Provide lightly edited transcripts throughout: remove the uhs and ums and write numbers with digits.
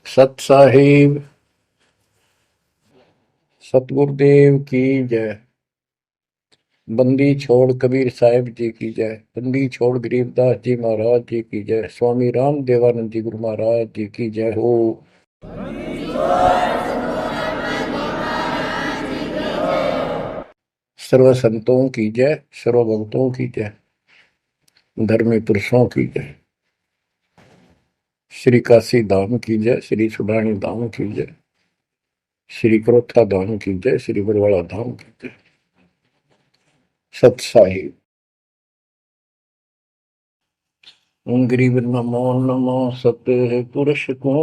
सत साहिब सतगुरुदेव की जय। बंदी छोड़ कबीर साहिब जी की जय। बंदी छोड़ गरीबदास जी महाराज जी की जय। स्वामी राम देवानंद जी गुरु महाराज जी की जय हो। सर्व संतों की जय, सर्व भक्तों की जय, धर्मी पुरुषों की जय। श्री काशी धाम की जय, श्री सुडानी धाम की जय, श्री क्रोथा धाम की जय, श्री बरवाड़ा धाम की जय। सत साहिब गरीब नमो नमो सत्य पुरुष को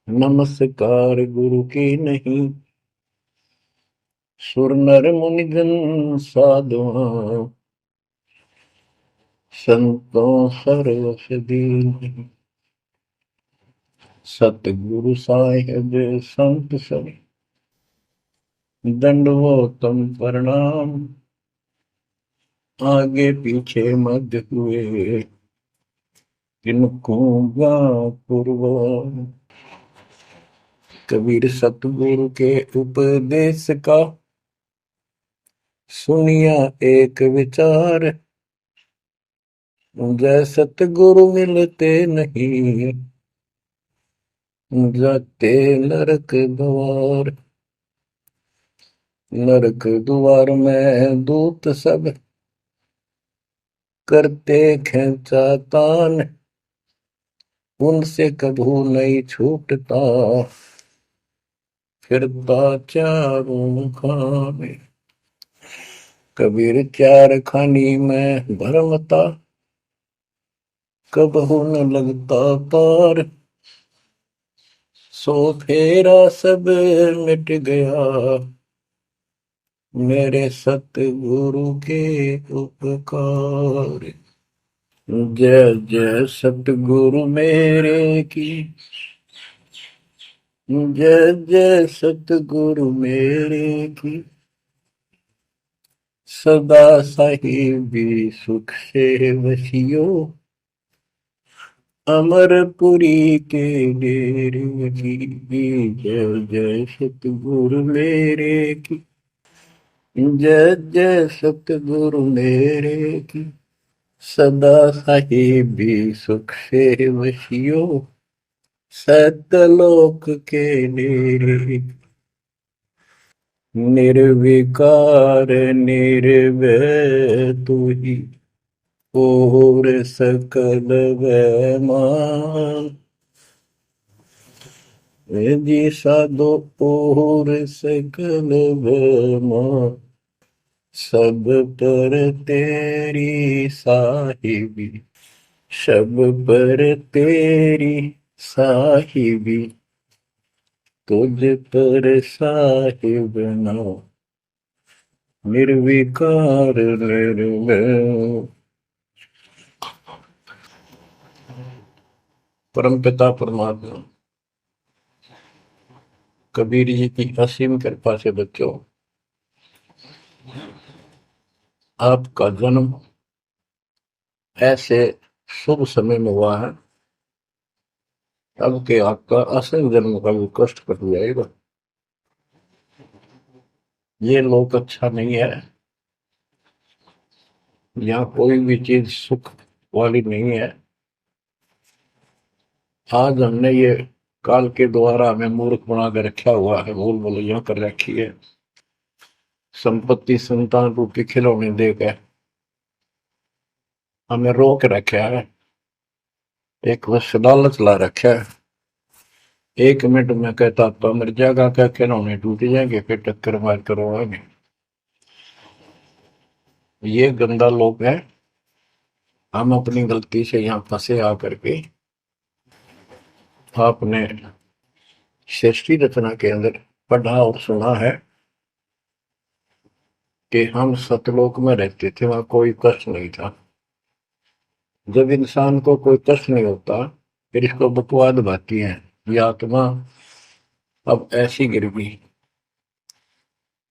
नमस्कार गुरु की नहीं। सुर नर मुनिजन साधुआ संतों सर्वस दीन। सतगुरु साहिब संत सब दंडवतम प्रणाम। आगे पीछे मध्य हुए किनको पूर्व। कबीर सतगुरु के उपदेश का सुनिया एक विचार। जय सतगुरु मिलते नहीं जाते नरक द्वार। नरक द्वार में दूत सब करते खेचातान। उनसे कभू नहीं छूटता फिरता चारों खाने। कबीर चार खानी में भरमता कबहू न लगता पार। सो फेरा सब मिट गया मेरे सतगुरु के उपकार। जय जय सतगुरु मेरे की जय जय सतगुरु मेरे की। सदा साहिबी सुख से वसियो अमरपुरी के डेरे की। जय जय सतगुरु मेरे की जय जय सतगुरु मेरे की। सदा साहिबी सुख से वसियो सतलोक के डेरे। निर्विकार निर्भय तू ही और सकल वैमान। जी साधो और सकल वैमान। सब पर तेरी साहिबी सब पर तेरी साहिबी। तुझ पर साहिब नाम निर्विकार निर्भय। परम पिता परमात्मा कबीर जी की असीम कृपा से बच्चों आपका जन्म ऐसे शुभ समय में हुआ है अब के आपका असल जन्म का भी कष्ट कट जाएगा। ये लोक अच्छा नहीं है। यहाँ कोई भी चीज सुख वाली नहीं है। आज हमने ये काल के द्वारा हमें मूर्ख बना कर रखा हुआ है, भूल भुलैया कर रखी है। संपत्ति संतान रूपी खिलौने देकर हमें रोक रखा है। एक बस लालच ला रखा है। 1 मिनट में कहता तो मर जाएगा, क्या खिलौने टूट जाएंगे, फिर टक्कर मार कर रोएंगे। ये गंदा लोग है। हम अपनी गलती से यहाँ फंसे आकर के आपने सृष्टि रचना के अंदर पढ़ा और सुना है कि हम सतलोक में रहते थे, वहां कोई कष्ट नहीं था। जब इंसान को कोई कष्ट नहीं होता फिर इसको बकवाद भाती है। ये आत्मा अब ऐसी गिर गई।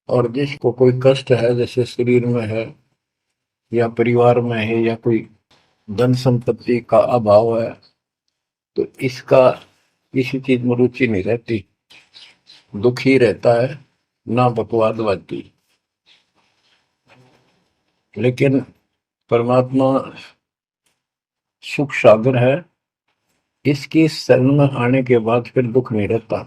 और जिसको कोई कष्ट है, जैसे शरीर में है या परिवार में है या कोई धन संपत्ति का अभाव है, तो इसका किसी चीज में रुचि नहीं रहती, दुखी रहता है, ना बकवादवादी। लेकिन परमात्मा सुख सागर है, इसकी शरण में आने के बाद फिर दुख नहीं रहता,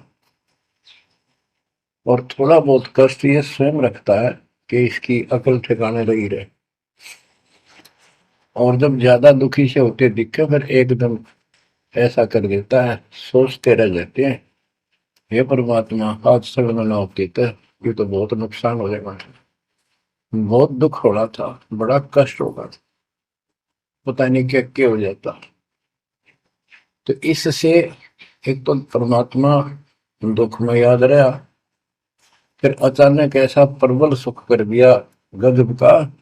और थोड़ा बहुत कष्ट ये स्वयं रखता है कि इसकी अकल ठिकाने रही रहे। और जब ज्यादा दुखी से होते दिखे फिर एकदम ऐसा कर देता है, सोचते रह जाते हैं, हे परमात्मा आज शरण न होती तो ये तो बहुत नुकसान हो जाएगा, बहुत दुख हो रहा था, बड़ा कष्ट होगा, पता नहीं क्या क्या हो जाता। तो इससे एक तो परमात्मा दुख में याद रहा, फिर अचानक ऐसा प्रबल सुख कर दिया गजब का,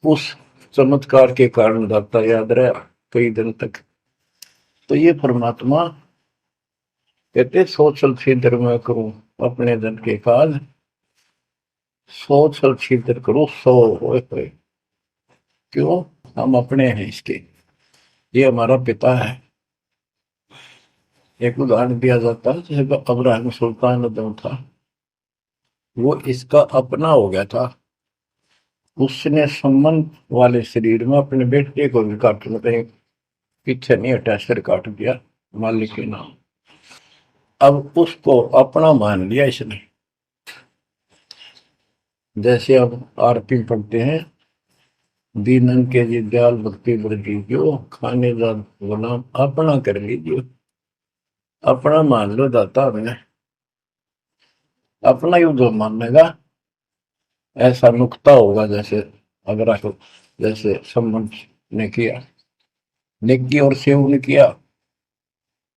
उस चमत्कार के कारण दाता याद रहा कई दिन तक। तो ये परमात्मा कहते सोचल छिद्र में करूं अपने जन के काज, सोचल छिद्र करूं सो होए। क्यों? हम अपने हैं इसके, ये हमारा पिता है। एक उदाहरण दिया जाता है, जैसे अब्राहम सुल्तान अदम था, वो इसका अपना हो गया था, उसने संबंध वाले शरीर में अपने बेटे को भी काटने पे पीछे नहीं हटा, सिर काट दिया मालिक के नाम। अब उसको अपना मान लिया इसने। जैसे अब आरती पढ़ते हैं, दीनन के जी दयाल भक्ति वृद्धि जो खाने जा गुलाम अपना कर लीजिए, अपना मान लो दाता में, अपना ही जो मानेगा ऐसा नुकता होगा। जैसे अगर आपको जैसे संबंध ने किया, नेकी और सेव ने किया,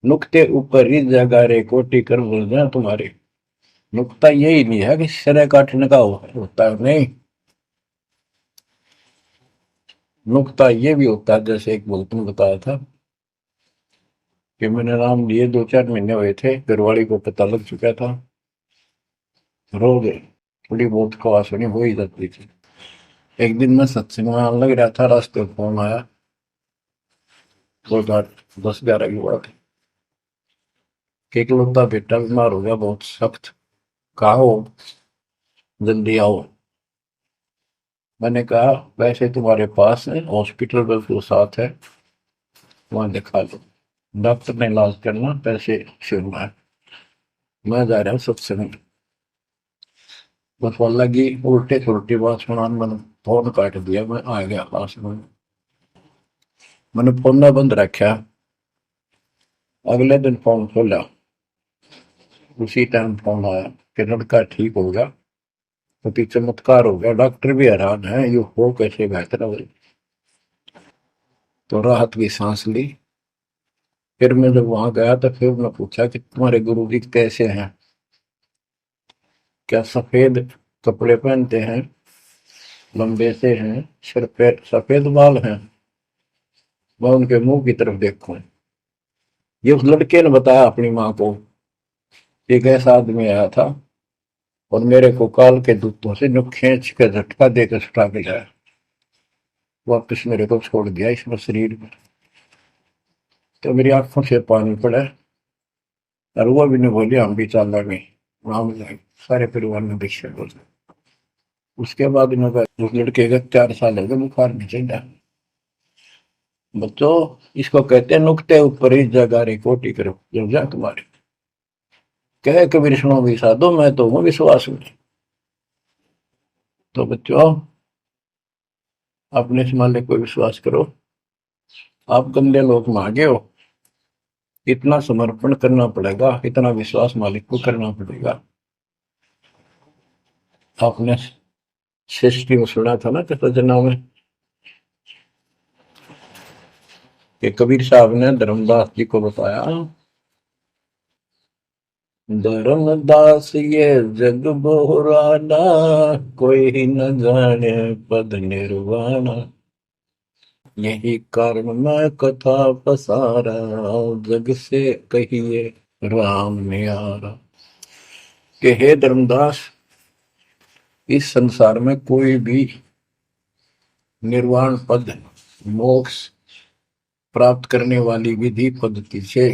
नुकते ऊपर ही जगह रे कोटि कर बोल जाए तुम्हारे। नुकता यही नहीं है कि सिर काटने का होता है, नहीं, नुकता ये भी होता है। जैसे एक बुलतन बताया था कि मैंने नाम लिए 2-4 महीने हुए थे, घरवाली को पता लग चुका था, रो गए, थोड़ी बहुत खवास होनी हो ही जाती थी। एक दिन मैं सत्संग में आने लग रहा था, रास्ते में फोन आया, 10-11 की बात, कि इकलौता बेटा बीमार हो गया बहुत सख्त, कहा हो जल्दी आओ। मैंने कहा वैसे तुम्हारे पास है हॉस्पिटल बिल्कुल साथ है, वहां दिखा लो, डॉक्टर ने इलाज करना, पैसे शुरू है, मैं जा रहा हूँ सत्संग। बस वो लगी उल्टे सुलटी बात सुना, मैंने फोन काट दिया, मैं आ गया पास में, मैंने फोन ना बंद रखा। अगले दिन फोन खोला, उसी टाइम फोन आया कि लड़का ठीक हो गया, तो चमत्कार हो गया, डॉक्टर भी हैरान है ये हो कैसे बेहतर हो। तो राहत की सांस ली। फिर मैं जब वहां गया तो फिर मैं पूछा कि तुम्हारे गुरु जी कैसे हैं, क्या सफेद कपड़े पहनते हैं, लंबे से हैं, सिर पे सफेद बाल हैं। मैं उनके मुंह की तरफ देखूं, ये उस लड़के ने बताया अपनी माँ को, एक ऐसा आदमी आया था और मेरे को काल के दूतों से जो खींच के झटका देकर छुटा के लाया, वापिस मेरे को छोड़ दिया इसमें शरीर में। तो मेरी आंखों से पानी पड़ा, और वो भी नहीं बोली हम भी चल रहे, हम सारे परिवार में भिक्षा बोल। उसके बाद इन्होंने उस लड़के का 4 साल हो गए बुखार नहीं चढ़ा। बच्चों इसको कहते हैं नुकते ऊपर ही जगह रे कोटि करो जब जा तुम्हारे, कहे कबीर सुनो भी साधो मैं तो हूँ विश्वास में। तो बच्चों अपने से मालिक को विश्वास करो, आप गंदे लोग मांगे हो, इतना समर्पण करना पड़ेगा, इतना विश्वास मालिक को करना पड़ेगा। आपने सृष्टि में सुना था ना कृतज्ञता में कि कबीर साहब ने धर्मदास जी को बताया, धर्मदास ये जग बोराना, कोई न जाने पद निर्वाणा, यही कारण मैं कथा पसारा, जग से कहिए राम न्यारा। कि हे धर्मदास इस संसार में कोई भी निर्वाण पद मोक्ष प्राप्त करने वाली विधि पद्धति से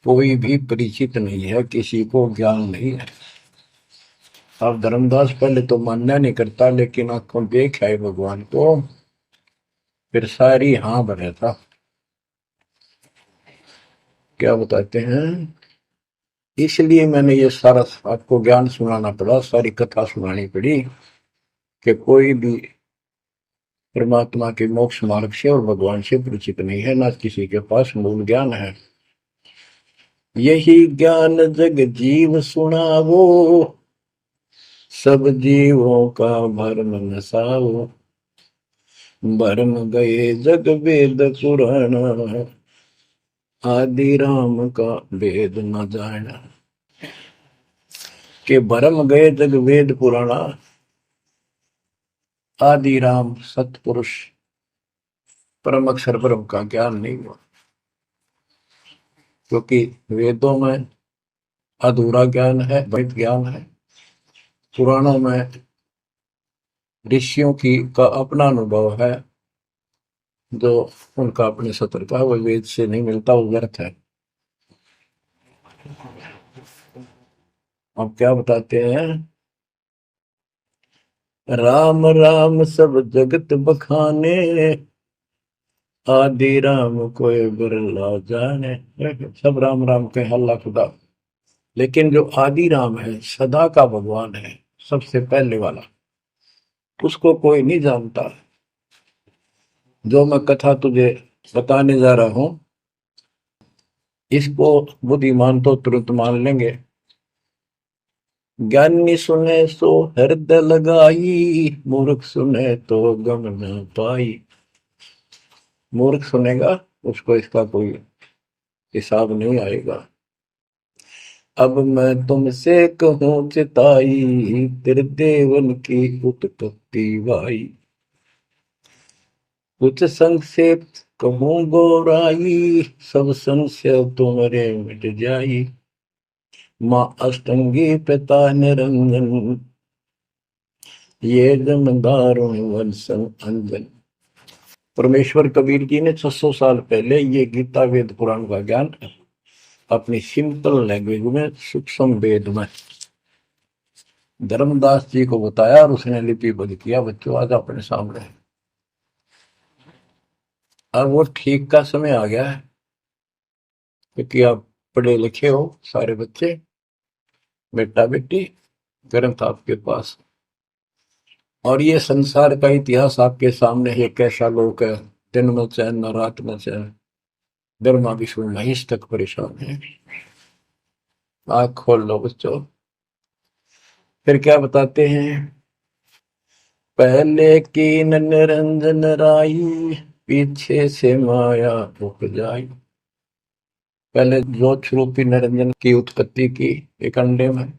कोई भी परिचित नहीं है, किसी को ज्ञान नहीं है। अब धर्मदास पहले तो मानना नहीं करता, लेकिन आंखों देख आए भगवान को, फिर सारी हाँ भरे था। क्या बताते हैं, इसलिए मैंने ये सारा आपको ज्ञान सुनाना पड़ा, सारी कथा सुनानी पड़ी कि कोई भी परमात्मा के मोक्ष मार्ग से और भगवान से परिचित नहीं है, ना किसी के पास मूल ज्ञान है। यही ज्ञान जग जीव सुनावो, सब जीवों का भरम नसाओ। भरम गए जग वेद पुराण, आदि राम का वेद न जाना। के भरम गए जग वेद पुराणा, आदि राम सतपुरुष परम अक्षर ब्रह्म का ज्ञान नहीं हुआ। क्योंकि वेदों में अधूरा ज्ञान है, वैध ज्ञान है। पुराणों में ऋषियों की का अपना अनुभव है, जो उनका अपने सत्र का, वो वेद से नहीं मिलता, वो व्यर्थ है। अब क्या बताते हैं, राम राम सब जगत बखाने, आदि राम कोई बिरला जाने। सब राम राम के हल्ला खुदा, लेकिन जो आदि राम है, सदा का भगवान है, सबसे पहले वाला, उसको कोई नहीं जानता। जो मैं कथा तुझे बताने जा रहा हूं, इसको बुद्धिमान तो तुरंत मान लेंगे। ज्ञानी सुने सो हृदय लगाई, मूर्ख सुने तो गम न पाई। मूर्ख सुनेगा, उसको इसका कोई हिसाब नहीं आएगा। अब मैं तुमसे कहूं चिताई, तेरे देवन की उत्पत्ति वाई। कुछ संक्षेप कहूं गौराई, सब संशय तुम्हारे मिट जाई। माँ अष्टंगी पिता निरंजन, ये जमदारुण वंशन अंजन। परमेश्वर कबीर जी ने 600 साल पहले ये गीता वेद पुराण का ज्ञान अपनी सिंपल लैंग्वेज में, सूक्ष्म वेद में धर्मदास जी को बताया, और उसने लिपिबद्ध किया। बच्चों आज अपने सामने है। अब वो ठीक का समय आ गया है, क्योंकि आप पढ़े लिखे हो सारे बच्चे, बेटा बेटी, ग्रंथ आपके पास, और ये संसार का इतिहास आपके सामने है। कैसा लोग है, दिन में चैन न रात में चैन, ब्रह्मा विष्णु महेश तक परेशान है। आँख खोल लो बच्चों। फिर क्या बताते हैं, पहले कीन निरंजन राई, पीछे से माया उपजाई। पहले ज्योत रूपी निरंजन की उत्पत्ति की एक अंडे में,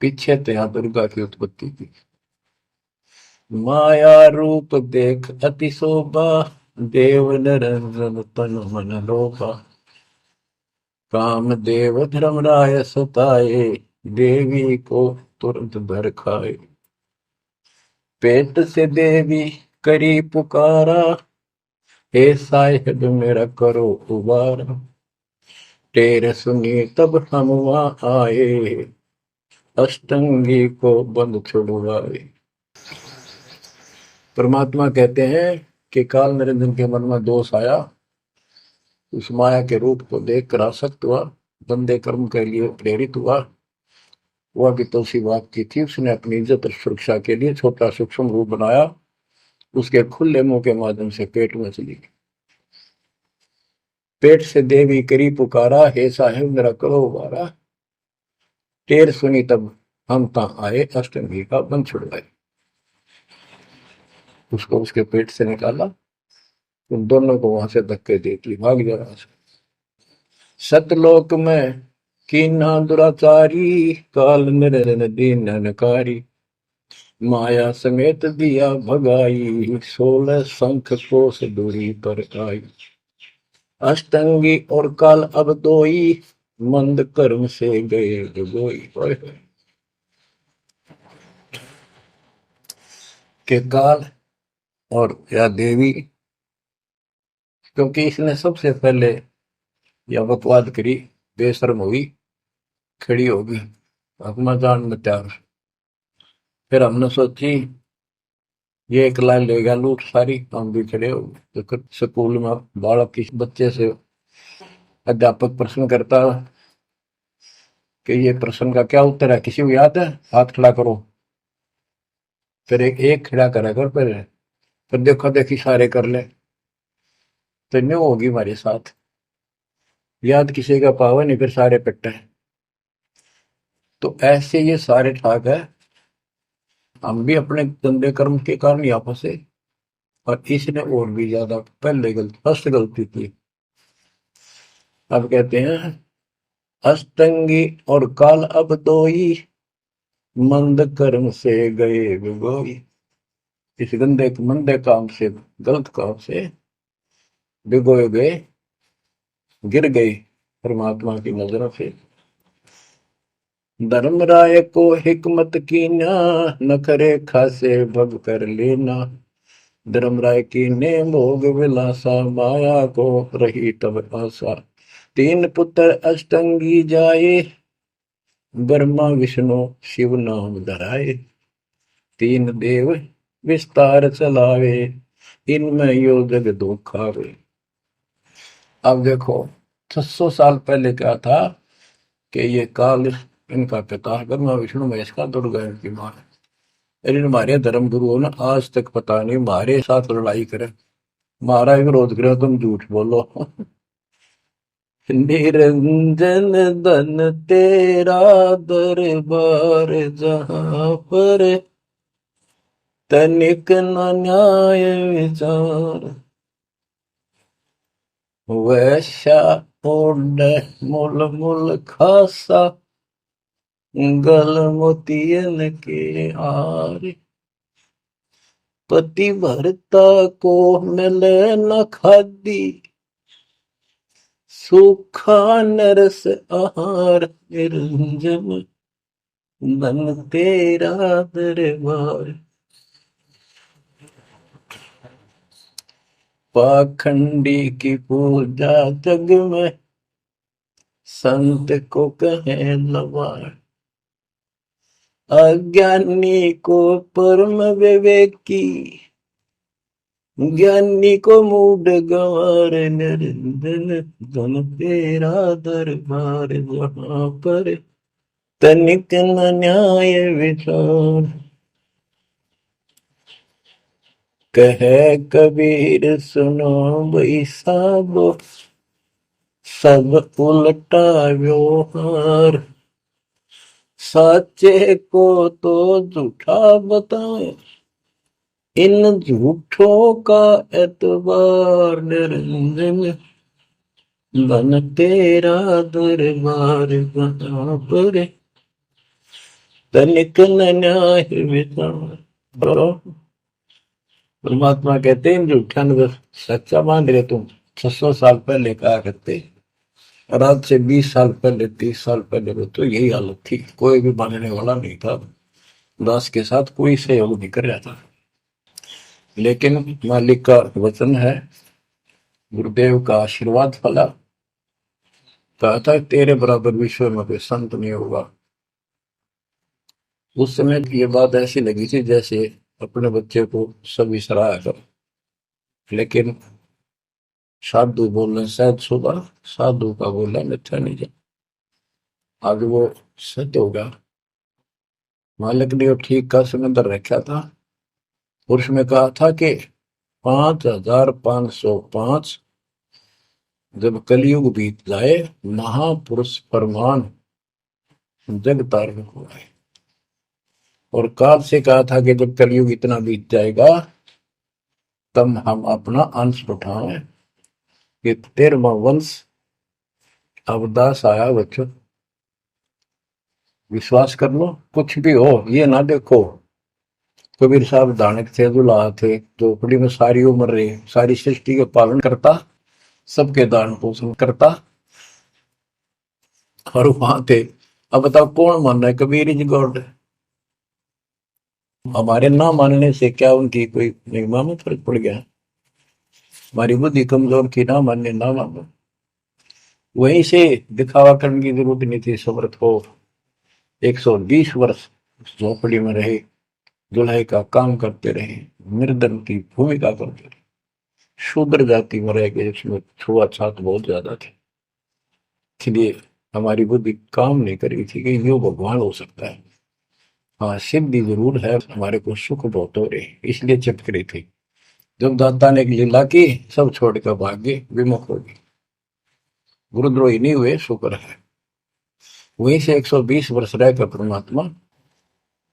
पीछे त्या दुर्गा की उत्पत्ति की। माया रूप देख अति शोभा, देव निरंजन तन मन लोभा। काम देव धर्मराय सताए, देवी को तुरंत भर खाए। पेट से देवी करी पुकारा, हे साहिब मेरा करो उबारा। टेर सुनी तब हम वहां आए, अष्टंगी को बंद छुड़वाए। परमात्मा कहते हैं कि काल निरंजन के मन में दोष आया, उस माया के रूप को देखकर आसक्त हुआ, बंदे कर्म के लिए प्रेरित हुआ। वह भी तो उसी बात की थी, उसने अपनी इज्जत और सुरक्षा के लिए छोटा सूक्ष्म रूप बनाया, उसके खुले मुंह के माध्यम से पेट में चली गई। पेट से देवी करी पुकारा, हे साहेब मेरा करो उबारा। टेर सुनी तब हम ता आए, अष्टंगी का बंध छुड़वाए। उसको उसके पेट से निकाला, उन दोनों को वहां से धक्के दे दी, भाग जा वहां से। सतलोक में कीना दुराचारी, काल निरंजन दीन नकारी। माया समेत दिया भगाई, 16 शंख कोस दूरी पर आई। अष्टंगी और काल अब दोई, मंद कर्म से गए डुबोई। के काल और या देवी क्योंकि इसने सबसे पहले यह बकवाद करी, बेशर्म हुई, खड़ी होगी हकमा जान में त्यार। फिर हमने सोची ये एक लाइन ले गया लूट सारी, हम भी खड़े हो गए। तो स्कूल में बालक किसी बच्चे से अध्यापक प्रश्न करता कि ये प्रश्न का क्या उत्तर है, किसी को याद है, हाथ खड़ा करो। फिर एक एक खड़ा करा कर, फिर देखो देखी सारे कर ले, तो न्यू होगी हमारे साथ। याद किसी का पावा नहीं, फिर सारे पिट्टे। तो ऐसे ये सारे ठाक है, हम भी अपने गंदे कर्म के कारण यहाँ फंसे, और इसने और भी ज्यादा पहले गलती, फर्स्ट गलती की। अब कहते हैं अष्टंगी और काल अब दोई, मंद कर्म से गए विगोई। इस गंदे मंदे काम से, गलत काम से भिगोए गए, गिर गए परमात्मा की नजरों से। धर्मराय को हिकमत की ना, नखरे खासे भग कर लेना। धर्मराय की ने भोग विलासा, माया को रही तब आशा। तीन पुत्र अष्टंगी जाए, ब्रह्मा विष्णु शिव नाम धराए। तीन देव विस्तार चलावे, इनमें यो जग दो खावे। अब देखो 600 साल पहले क्या था कि ये काल इनका पिता ब्रह्मा विष्णु महेश का, दुर्गा इनकी मां है। और इन हमारे धर्म गुरुओं ने आज तक पता नहीं हमारे साथ लड़ाई करे, हमारा विरोध करे, तुम झूठ बोलो। निरंजन धन तेरा दरबार, जहां पर तनिक न न्याय विचार। वैश्या ओढ़ मूल मूल खासा, गल मोतियन के आर। पति भरता को मिले न खादी, सूखा नरस आहार। निरंजन धन तेरा दरबार। पाखंडी की पूजा जग में, संत को कहे लवार। अज्ञानी को परम विवेकी, ज्ञानी को मूड गंवार। निरंजन धन तेरा दरबार, जहां पर तनिक न न्याय विचार। कहे कबीर सुनो भाई साबो, सब उल्टा व्यवहार। साचे को तो झूठा बताए, इन झूठों का एतबार। निरंजन धन तेरा दरबार, जहां पर तनिक न न्याय विचार। परमात्मा कहते हैं झूठा न सच्चा मान रहे तुम। 600 साल पहले कहा करते, और आज से 20 साल पहले, 30 साल पहले तो यही हालत थी, कोई भी मानने वाला नहीं था, दास के साथ कोई सहयोग नहीं कर रहा था। लेकिन मालिक का वचन है, गुरुदेव का आशीर्वाद फला। कहा था तेरे बराबर विश्व में कोई संत नहीं होगा। उस समय ये बात ऐसी लगी थी जैसे अपने बच्चे को सभी सराहा कर। लेकिन साधु बोलने शायद सुबह, साधु का बोलना मिथ्या नहीं जा, आगे वो सत्य होगा। मालिक ने वो ठीक का समंदर रखा था, और उसमें कहा था कि 5505 जब कलयुग बीत जाए, महापुरुष फरमान जग तारण हुआ है। और काल से कहा था कि जब कलयुग इतना बीत जाएगा, तब हम अपना अंश उठाएं कि 13वां वंश अवदास आया। बच्चों विश्वास कर लो, कुछ भी हो, ये ना देखो कबीर साहब दानक थे, दुल्हा थे, झोपड़ी में सारी उम्र रहे, सारी सृष्टि के पालन करता, सबके दान पोषण करता, और वहां थे। अब बताओ कौन मान रहा है कबीर इज गॉड? हमारे ना मानने से क्या उनकी कोई महिमा में फर्क पड़ गया? हमारी बुद्धि कमजोर की, ना माने ना मानो। वहीं से दिखावा करने की जरूरत नहीं थी। समर्थ हो 120 वर्ष उस झोपड़ी में रहे, जुलाई का काम करते रहे, निर्धन की भूमिका करते रहे, शूद्र जाति में रह गए, इसमें छुआछात बहुत ज्यादा थी। इसलिए हमारी बुद्धि काम नहीं कर रही थी कि यूं भगवान हो सकता है। हाँ, सिद्धि जरूर है, हमारे को सुख बहुत हो रहे, इसलिए चिपक रही थी। जब दाता ने एक लीला की, सब छोड़कर भाग गए, विमुख हो गए, गुरुद्रोही नहीं हुए, शुक्र है। वहीं से 120 वर्ष रहकर परमात्मा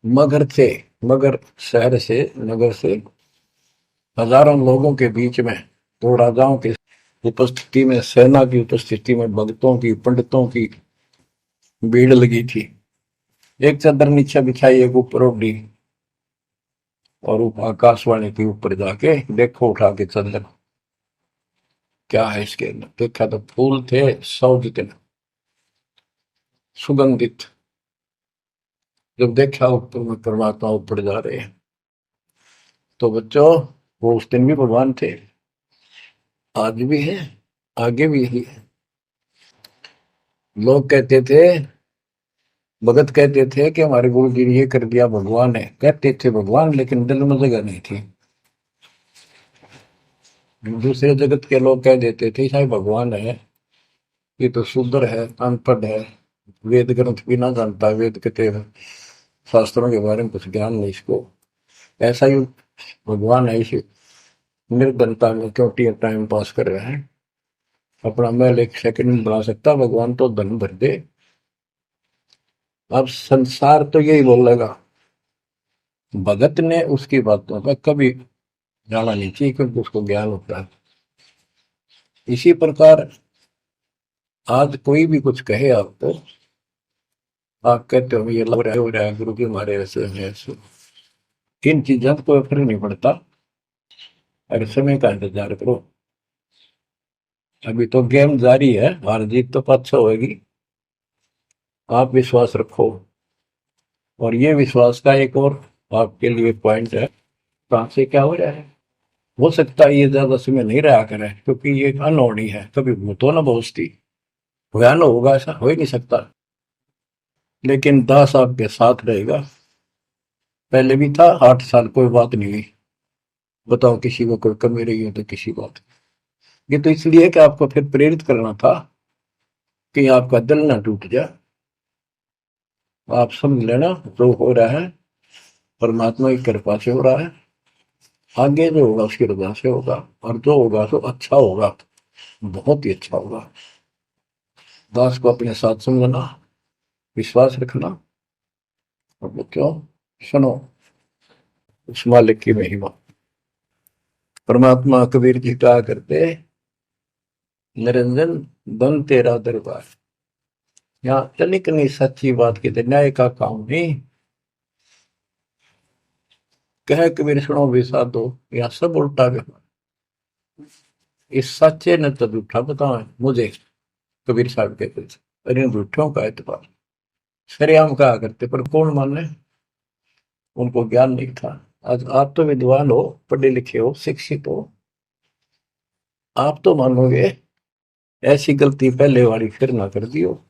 मगर थे, मगर शहर से, नगर से हजारों लोगों के बीच में, दो राजाओं की उपस्थिति में, सेना की उपस्थिति में, भक्तों की, पंडितों की भीड़ लगी थी। एक चादर नीचे बिछाई, एक ऊपर ओढ़ी, और आकाशवाणी के ऊपर जाके देखो उठा के चादर, क्या है इसके अंदर। देखा तो फूल थे 100 जितने, सुगंधित। जब देखा ऊपर में परमात्मा ऊपर जा रहे हैं, तो बच्चों वो उस दिन भी भगवान थे, आज भी है, आगे भी ही है। लोग कहते थे, भगत कहते थे कि हमारे गुरु जी ने ये कर दिया, भगवान है। कहते थे भगवान, लेकिन दिल में जगह नहीं थी। दूसरे जगत के लोग कह देते थे शायद भगवान है, ये तो शूद्र है, अनपढ़ है, वेद ग्रंथ भी ना जानता, वेद के शास्त्रों के बारे में कुछ ज्ञान नहीं इसको, ऐसा ही भगवान है, इसे निर्धनता में क्यों टाइम पास कर रहे हैं, अपना महल एक सेकंड में बना सकता, भगवान तो धन भर दे। अब संसार तो यही बोलेगा, भगत ने उसकी बातों का कभी जाना नहीं चाहिए, क्योंकि उसको ज्ञान होता है। इसी प्रकार आज कोई भी कुछ कहे आपको, आप कहते हो ये लग रहा है, हो रहा है, गुरु जी हमारे ऐसे हैं ऐसे, इन चीजों को फर्क नहीं पड़ता। अरे समय का इंतजार करो, अभी तो गेम जारी है, हार जीत तो पाछा होगी। आप विश्वास रखो। और ये विश्वास का एक और आपके लिए पॉइंट है, कहां से क्या हो रहा है। हो सकता है ये ज्यादा समय नहीं रहा करे, क्योंकि ये अनहोनी है, कभी भूतो ना भोजती, भयान होगा, ऐसा हो ही नहीं सकता। लेकिन दास आपके साथ रहेगा, पहले भी था, 8 साल कोई बात नहीं हुई। बताओ किसी को कोई कमी रही है तो किसी बात। ये तो इसलिए कि आपको फिर प्रेरित करना था कि आपका दिल ना टूट जाए। आप समझ लेना, जो हो रहा है परमात्मा की कृपा से हो रहा है, आगे जो होगा उसकी रजा से होगा, और जो होगा तो अच्छा होगा, बहुत ही अच्छा होगा। दास को अपने साथ समझना, विश्वास रखना। और बच्चों सुनो उस मालिक की महिमा। परमात्मा कबीर जी कहा करते, निरंजन बन तेरा दरबार। यहाँ तनिक नहीं सच्ची बात कहते, न्याय का काम नहीं। कह कबीर सुनो भी साधो, यहाँ सब उल्टा व्यवहार। इस सच्चे ने तो झूठा बताओ मुझे, कबीर साहब कहते थे, और इन झूठों का एतबार सरेआम कहा करते, पर कौन माने, उनको ज्ञान नहीं था। आज आप तो विद्वान हो, पढ़े लिखे हो, शिक्षित हो, आप तो मानोगे ऐसी गलती पहले वाली फिर ना कर दियो।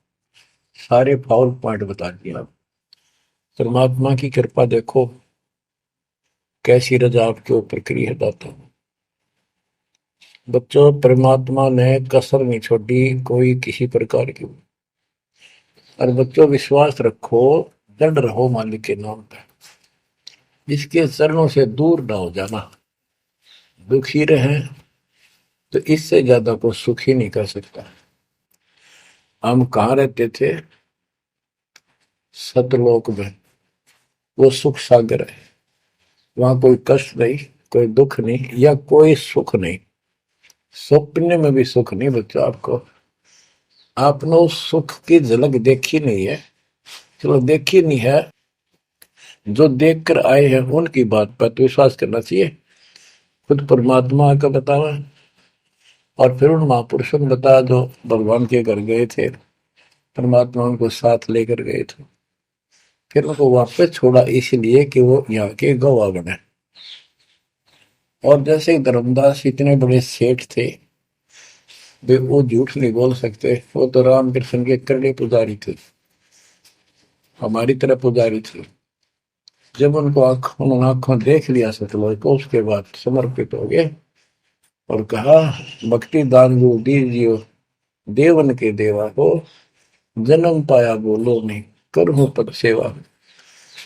सारे फाउल पॉइंट बता दिए आप। परमात्मा की कृपा देखो कैसी रजा आपके ऊपर करी है दाता। बच्चों परमात्मा ने कसर नहीं छोड़ी कोई किसी प्रकार की। और बच्चों विश्वास रखो, दृढ़ रहो मालिक के नाम पे, इसके चरणों से दूर ना हो जाना। दुखी रहे तो इससे ज्यादा को सुखी नहीं कर सकता। हम कहाँ रहते थे, सतलोक में, वो सुख सागर है, वहां कोई कष्ट नहीं, कोई दुख नहीं, या कोई सुख नहीं। स्वप्न में भी सुख नहीं बच्चों आपको। आपने उस सुख की झलक देखी नहीं है, चलो देखी नहीं है, जो देख कर आए हैं उनकी बात पर तो विश्वास करना चाहिए। खुद परमात्मा का बतावा, और फिर उन महापुरुषों ने बताया जो भगवान के घर गए थे, परमात्मा उनको साथ लेकर गए थे, फिर उनको वापस छोड़ा इसलिए कि वो यहाँ के गवाह बने। और जैसे ही धर्मदास इतने बड़े सेठ थे, वे वो झूठ नहीं बोल सकते, वो तो रामकृष्ण के करड़े पुजारी थे, हमारी तरह पुजारी थे। जब उनको उन्होंने आंखों देख लिया सतलोक को, उसके बाद समर्पित हो गए और कहा, भक्ति दान जो दीजियो देवन के देवा हो, जन्म पाया बोलो नहीं करूं पद सेवा,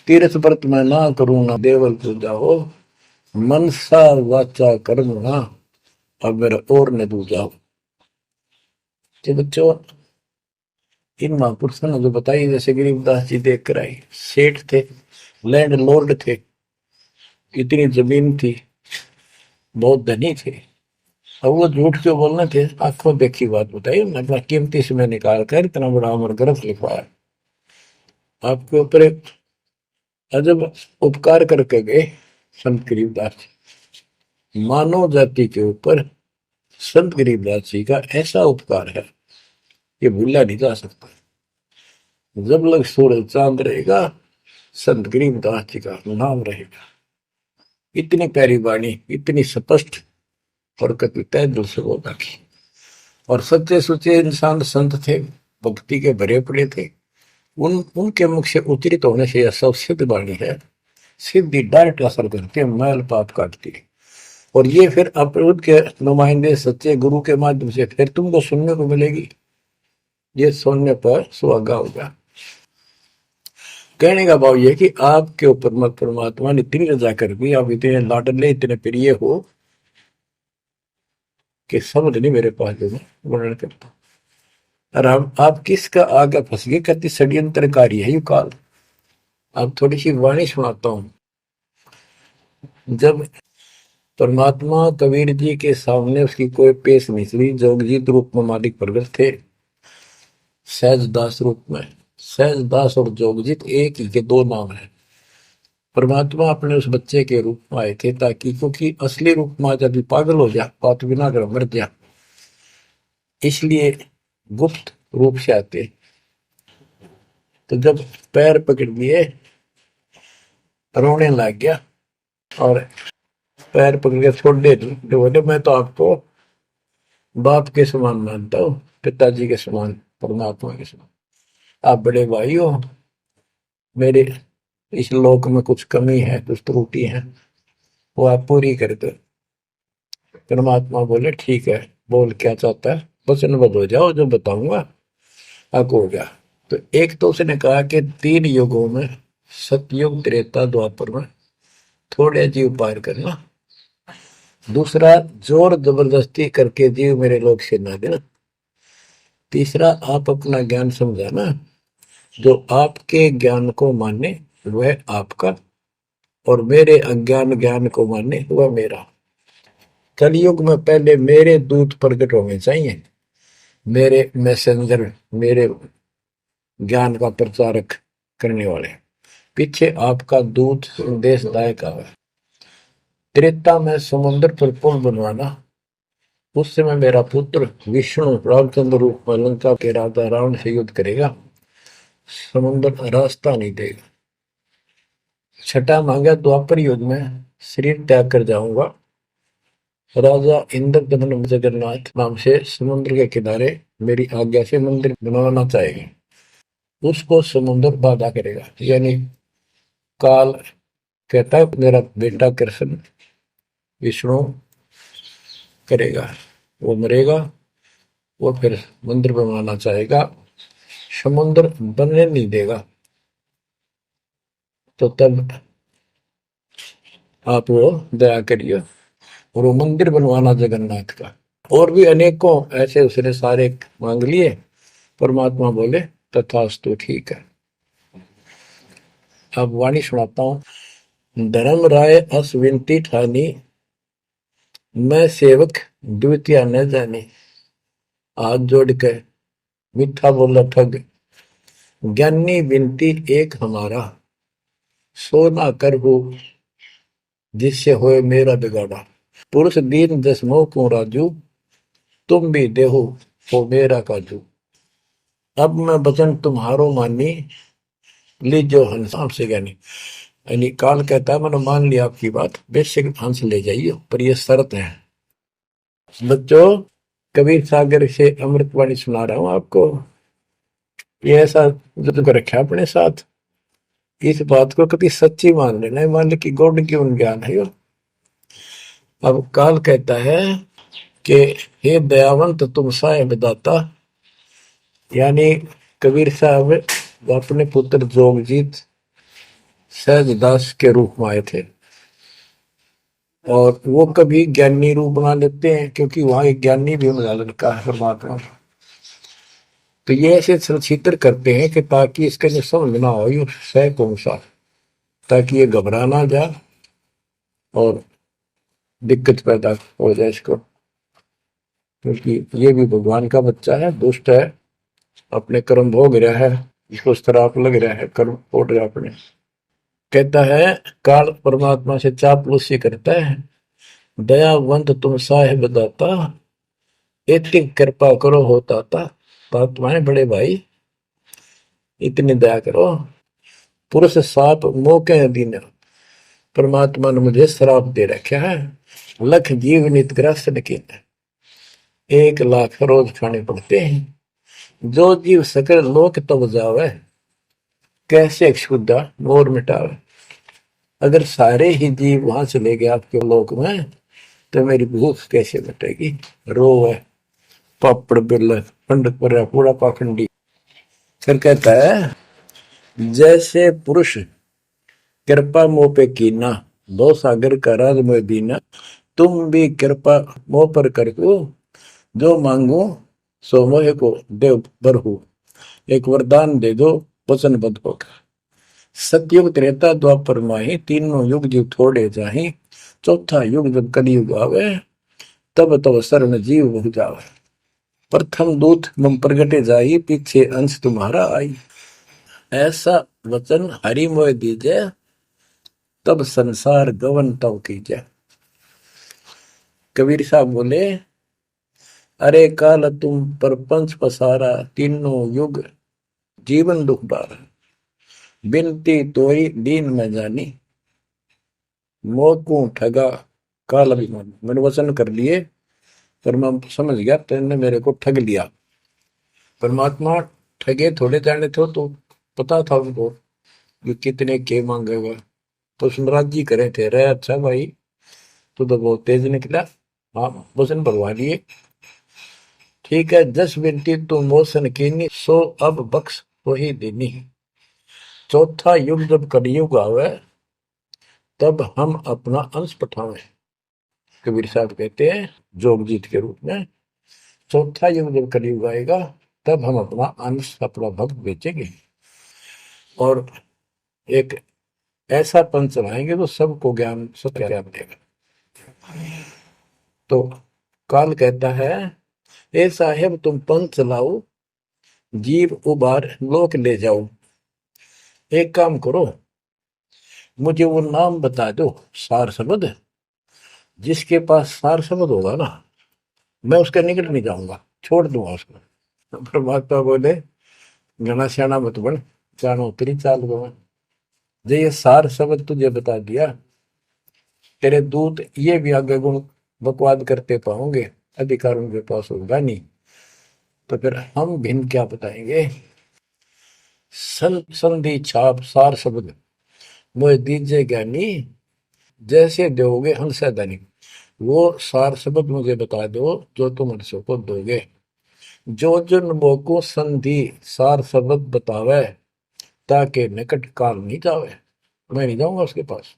तीर्थ व्रत मैं ना करूं ना देवल पूजा हो, मनसा वाचा कर्म ना अब मेरा और न दूजा हो। तो बच्चों, इन महापुरुषों ने जो बताई, जैसे गरीबदास जी देख कर आई, सेठ थे, लैंड लॉर्ड थे, इतनी जमीन थी, बहुत धनी थे। अब वो झूठ क्यों बोलना थे, आंखों देखी बात बताई, अपना कीमती समय निकाल कर इतना बड़ा अमर ग्रंथ लिखवाया, आपके ऊपर एक अजब उपकार करके गए संत गरीबदास जी। मानव जाति के ऊपर संत गरीबदास जी का ऐसा उपकार है, ये भूला नहीं जा सकता। जब लग सूरज चांद रहेगा, संत गरीबदास जी का नाम रहेगा। इतनी प्यारी वाणी, इतनी स्पष्ट और कभी तय दिल से बोला की। और सच्चे सुच्चे इंसान संत थे, भक्ति के भरे पड़े थे, उनके मुख से उच्चरित होने से यह सब सिद्ध वाणी है, सिद्धि डायरेक्ट असर करती है, मैल पाप काटती है। और ये फिर अप्रभुत के नुमाइंदे सच्चे गुरु के माध्यम से फिर तुमको सुनने को मिलेगी, ये सुनने पर सुहागा होगा। कहने का भाव ये कि आपके ऊपर मत परमात्मा ने इतनी रजा कर दी, आप इतने लाडले इतने प्रिय हो कि समझ नहीं मेरे पास जो वर्णन करता। और आप किसका आगे फंस गए, कहती षड्यंत्रकारी है यू काल। अब थोड़ी सी वाणी सुनाता हूं। जब परमात्मा कबीर जी के सामने उसकी कोई पेश नहीं थी, जोगजीत रूप में मालिक प्रगट थे, सहजदास रूप में। सहजदास और जोगजीत एक ही के दो नाम है। परमात्मा अपने उस बच्चे के रूप में आए थे, ताकि क्योंकि असली रूप में जब पागल हो जा, बात बिना कर मर जा, इसलिए गुप्त रूप से आते। तो जब पैर पकड़ लिए, रोने लग गया और पैर पकड़ के छोड़ दे, तो बोले मैं तो आपको बाप के समान मानता हूँ, पिताजी के समान, परमात्मा के समान। आप बड़े भाई हो, मेरे इस लोक में कुछ कमी है, कुछ त्रुटि है, वो आप पूरी कर दो। परमात्मा बोले ठीक है, बोल क्या चाहता है, वचनबद्ध हो जाओ, जो बताऊंगा हक हो गया। तो एक तो उसने कहा कि 3 युगों में, सतयुग त्रेता द्वापर में थोड़े जीव पार करना। दूसरा, जोर जबरदस्ती करके जीव मेरे लोग से ना देना। तीसरा, आप अपना ज्ञान समझाना, जो आपके ज्ञान को माने वह आपका, और मेरे अज्ञान ज्ञान को माने वह मेरा। कलयुग में पहले मेरे दूत प्रकट होने चाहिए, मेरे मैसेंजर, मेरे ज्ञान का प्रचारक करने वाले। पीछे आपका दूत संदेशदायक आवे। त्रेता में समुद्र पर पुल बनवाना, उस समय मेरा पुत्र विष्णु रामचंद्र रूप में लंका के राजा रावण से युद्ध करेगा, समुद्र रास्ता नहीं देगा। छठा मांगा, द्वापर युग में शरीर त्याग कर जाऊंगा, राजा इंद्रदमन जगन्नाथ नाम से समुद्र के किनारे मेरी आज्ञा से मंदिर बनवाना चाहेगा, उसको समुद्र बाधा करेगा। यानी काल कहता है मेरा बेटा कृष्ण विष्णु करेगा, वो मरेगा, वो फिर मंदिर बनवाना चाहेगा, समुद्र बनने नहीं देगा। तो तब आप वो दया करिए, और वो मंदिर बनवाना जगन्नाथ का। और भी अनेकों ऐसे उसने सारे मांग लिए। परमात्मा बोले तथास्तु, ठीक है। अब वाणी सुनाता हूं। धर्म राय अस विनती ठानी, मैं सेवक द्वितीय न जानी, हाथ जोड़ के मीठा बोला ठग, ज्ञानी विनती एक हमारा, सो ना कर हो जिससे होए मेरा बिगाड़ा, पुरुष दीन दस मोह को राजू, तुम भी देहो हो मेरा काजू, अब मैं वचन तुम्हारो मानी, लीजो हंसाम से ज्ञानी। यानी काल कहता है मैंने मान लिया आपकी बात, बेशक हंस ले जाइए, पर ये शर्त है। बच्चों, कबीर सागर से अमृतवाणी सुना रहा हूं आपको। ये ऐसा जो रखा अपने साथ, इस बात को कभी सच्ची मान लेना, मान ले कि गौड़ की उन ज्ञान है यो। अब काल कहता है कि हे दयावंत तुम साहेब दाता, यानी कबीर साहब अपने पुत्र जोगजीत सहजदास के रूप में आए थे, और वो कभी ज्ञानी रूप बना लेते हैं, क्योंकि वहां एक ज्ञानी भी बना लड़का है परमात्मा। तो ये ऐसे छलछित्र करते हैं कि ताकि इसके जो समझ ना हो, ये सह कौन सा, ताकि ये घबरा ना जाए और दिक्कत पैदा हो जाए इसको, क्योंकि ये भी भगवान का बच्चा है, दुष्ट है, अपने कर्म भोग रहा है, इसको श्राप लग रहा है, कर्म फोड़ रहा अपने। कहता है काल परमात्मा से चापलूसी करता है, दयावंत तुम साहेब दाता, इतनी कृपा करो हो ताता। तुम्हारे बड़े भाई इतनी दया करो। पुरुष साप मौके दिन परमात्मा ने मुझे श्राप दे रखा है, लख जीव नित ग्रस्त लेकिन 1 लाख रोज खाने पड़ते हैं। जो जीव सकल लोक तब जावे, कैसे क्षुदा मोर मिटावे। अगर सारे ही जीव वहां चले गए आपके लोक में, तो मेरी भूख कैसे मिटेगी। रोवे पापड़ बिल पंडित पर पूरा पाखंडी। फिर कहता है जैसे पुरुष कृपा मोह पे कीना, दो सागर का राज में दीना, तुम भी कृपा मोह पर कर दो, जो मांगो सो मोह को देव बरहु। एक वरदान दे दो वचनबद्ध होकर। सतयुग त्रेता द्वापर माही, तीनों युग जीव थोड़े जाही, चौथा युग जब कलयुग आवे, तब तब शरण जीव हो जावे। प्रथम दूत मम प्रगटे जाई, पीछे अंश तुम्हारा आई। ऐसा वचन हरि मोह दीजे, तब संसार गवन तव कीजे। कबीर साहब बोले अरे काल तुम परपंच पसारा, तीनों युग जीवन दुख बारा। बिनती तोई दीन में जानी, मोह ठगा काल अभिमानी। मैंने वचन कर लिए, पर मैं समझ गया तेने मेरे को ठग लिया। परमात्मा ठगे थोड़े जाने थे, तो पता था उनको कि कितने के मांगेगा, तो सुनराज जी करे थे। रे अच्छा भाई, तू तो बहुत तेज निकला, हाँ वचन भरवा लिए, ठीक है। 10 बिनती तू मोसन कीनी, सो अब बख्श वही देनी। चौथा युग जब कलयुग आवे, तब हम अपना अंश पठावे। कबीर साहब कहते हैं जोगजीत के रूप में, चौथा युग जब कलयुग आएगा, तब हम अपना अंश अपना भक्त बेचेंगे, और एक ऐसा पंथ चलाएंगे तो सबको ज्ञान सत्य ज्ञान देगा। तो काल कहता है ए साहेब तुम पंथ चलाओ, जीव उबार लोक ले जाओ। एक काम करो, मुझे वो नाम बता दो सार शब्द, जिसके पास सार शब्द होगा ना, मैं उसके निकट नहीं जाऊंगा, छोड़ दूंगा उसको। परमात्मा बोले घना श्याणा मत बन, जानो तेरी चाल गवा। जे ये सार शब्द तुझे बता दिया, तेरे दूत ये भी आगे गुण बकवाद करते पाओगे, अधिकार उनके पास होगा नहीं, तो फिर हम भिन्न क्या बताएंगे। संधि छाप सार शब्द मोह दीजिए ज्ञानी, जैसे दोगे हंसा धनी। वो सार शब्द मुझे बता दो जो तुम हंसों को दोगे। जो जन मोको संधि सार शब्द बतावे, ताकि निकट काल नहीं जावे, मैं नहीं जाऊंगा उसके पास।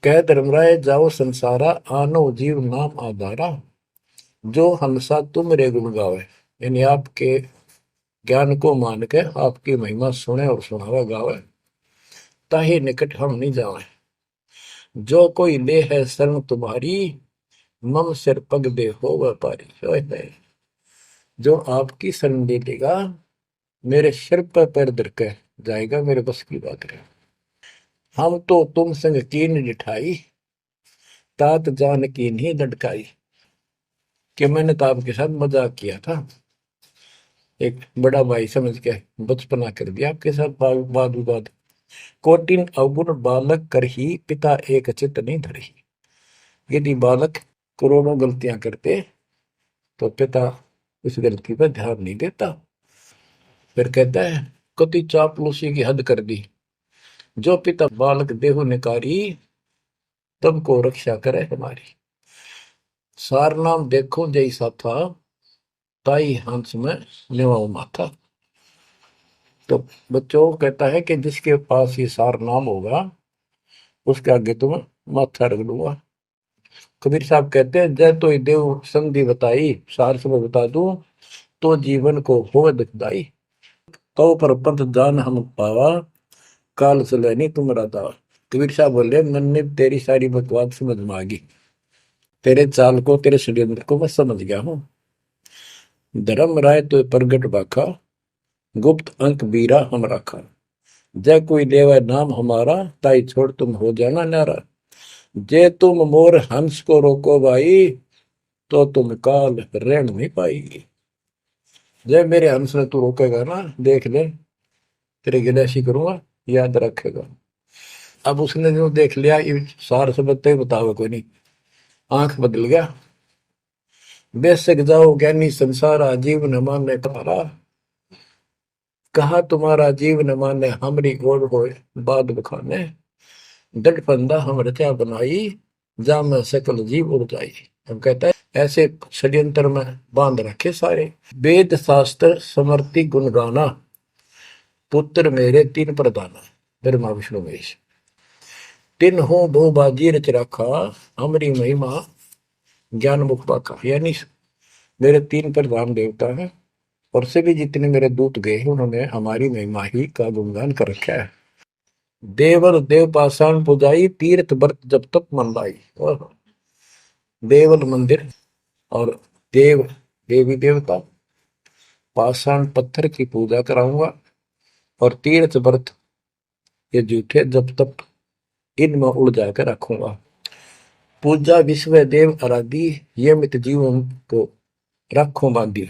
कह धर्मराय जाओ संसारा, आनो जीव नाम आधारा। जो हंसा तुम रे गुण गावे, यानी आपके ज्ञान को मान के आपकी महिमा सुने और सुनावे गावे, ताही निकट हम नहीं जावे। जो कोई ले है शरण तुम्हारी, मम सिर पग दे हो व्यापारी। जो आपकी शरण ले लेगा, मेरे सिर पर पैर धर के जाएगा, मेरे बस की बात है। हम तो तुम संग कीन जिठाई, तात जान की नहीं लटकाई। कि मैंने तो आपके साथ मजाक किया था, एक बड़ा भाई समझ के बचपना कर दिया आपके साथ, वाद विवाद। कोटिन अवगुण बालक कर ही पिता एक चित नहीं धरही। यदि बालक करोड़ों गलतियां करते तो पिता उस गलती पर ध्यान नहीं देता। फिर कहता है कति चापलूसी की हद कर दी, जो पिता बालक देहु निकारी, तब को रक्षा करे हमारी। सार नाम देखो जैसा था, ताई हंस में लेवाओ माथा। तो बच्चों कहता है कि जिसके पास ये सार नाम होगा उसके आगे तुम माथा रख दूंगा। कबीर साहब कहते हैं जय तो देव संधि बताई, सार से मैं बता दूं तो जीवन को हो दुखदाई। तो पर पंथ जान हम पावा, काल चले नहीं तुम्हारा दावा। कबीर साहब बोले मैंने तेरी सारी बकवास समझ में आ गई, तेरे चाल को तेरे षड्यंत्र को मैं समझ गया हूं। धर्म राय तो प्रगट बाखा, गुप्त अंक बीरा हम रखा। जय कोई देवा नाम हमारा, ताई छोड़ तुम हो जाना नारा। जे तुम मोर हंस को रोको भाई, तो तुम काल रहन नहीं पाएगी। जय मेरे हंस ने तू रोकेगा ना, देख ले तेरे गिले ऐसी करूंगा, याद रखेगा। अब उसने जो देख लिया ये सार से बताओ कोई नहीं, आंख बदल गया। बेशक जाओ ज्ञानी संसार, जीव न माने तुम्हारा। कहा तुम्हारा जीव न माने, हमरी गोड़ हो बाद बखाने। डट फंदा हम रचा बनाई, जा में सकल जीव उड़ जाई। हम कहता है ऐसे षड्यंत्र में बांध रखे सारे। वेद शास्त्र समर्ति गुण गाना, पुत्र मेरे तीन प्रधाना। ब्रह्मा विष्णु महेश तीन हो बहु बाजी रच रखा, हमरी महिमा ज्ञान मुख पाका। यानी मेरे तीन प्रधान देवता हैं और सभी जितने मेरे दूत गए हैं उन्होंने हमारी महिमा ही का गुणगान कर रखा है। देवल देव पाषाण पुजाई, तीर्थ व्रत जब तक मन लाई। और देवल मंदिर और देव देवी देवता, पाषाण पत्थर की पूजा कराऊंगा और तीर्थ व्रत ये झूठे जब तक इनमें उड़ जाकर रखूंगा। पूजा विश्व देव आराधी, ये मित जीवन को रखो बांधी।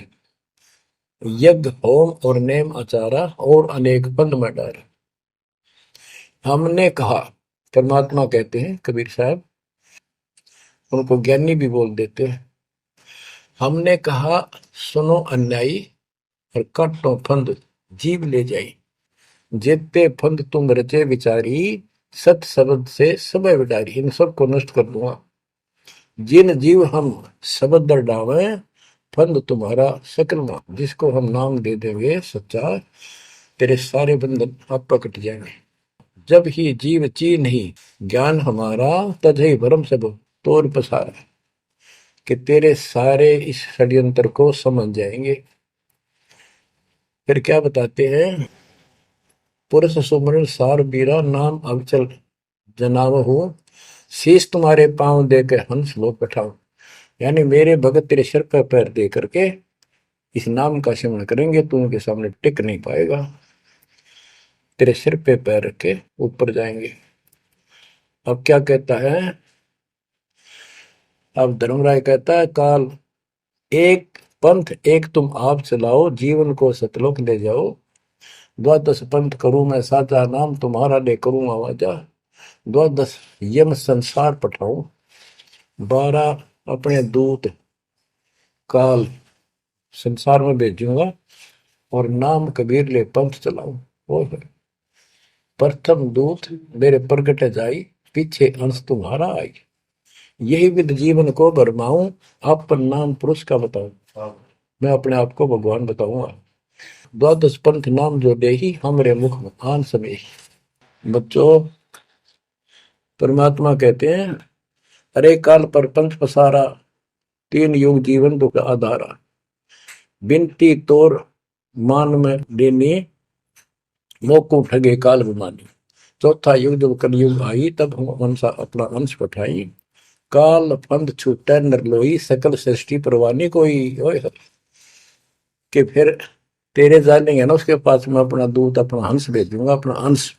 यज्ञ होम और नेम आचारा, और अनेक पंथ में डार। हमने कहा, परमात्मा कहते हैं कबीर साहब, उनको ज्ञानी भी बोल देते हैं। हमने कहा सुनो अन्यायी, और काटो फंद जीव ले जाई। जेते फंद तुम रचे विचारी, सत शब्द से सब विडारी। इन सबको नष्ट कर दूंगा। जिन जीव हम शब्द दर डावे, फंद तुम्हारा सकल मां। जिसको हम नाम दे देंगे सच्चा, तेरे सारे बंधन आप कट जाएंगे। जब ही जीव ची नहीं ज्ञान हमारा, तजहि भरम सब तोड़ पसारा। कि तेरे सारे इस षड्यंत्र को समझ जाएंगे। फिर क्या बताते हैं, पुरुष सुमरन सार बीरा, नाम अवचल जनाव हो। शीश तुम्हारे पांव दे के हंस लो बैठाओ। यानी मेरे भगत तेरे सिर पर पैर दे करके इस नाम का सिमरण करेंगे, तू उनके सामने टिक नहीं पाएगा। तेरे सिर पे पैर रख के ऊपर जाएंगे। अब क्या कहता है, अब धर्मराय कहता है काल एक पंथ एक तुम आप चलाओ, जीवन को सतलोक ले जाओ। द्वादश पंथ करूं मैं साचा, नाम तुम्हारा ले करूं आवाजा। द्वादश यम संसार पठाऊं, 12 अपने दूत काल संसार में भेजूंगा, और नाम कबीर ले पंथ चलाऊं। और प्रथम दूत मेरे प्रगट जाई, पीछे अंश तुम्हारा आई। यही विद जीवन को भरमाऊं, अपन नाम पुरुष का बताऊं। मैं अपने आप को भगवान बताऊंगा। द्वादश पंथ नाम जो दे ही, हमरे मुख में आन समय। बच्चों परमात्मा कहते हैं अरे काल पर पंथ पसारा, तीन युग जीवन दुख आधारा। बिनती तोर मान में देनी, मोको ठगे काल विमानी। चौथा युग जब कलयुग आई, तब हम अपना अंश पठाई। काल फंद छूटे नरलोई, सकल सृष्टि परवानी कोई। ओए कि फिर तेरे जानेंगे ना उसके पास मैं अपना दूत अपना हंस भेजूंगा, अपना अंश।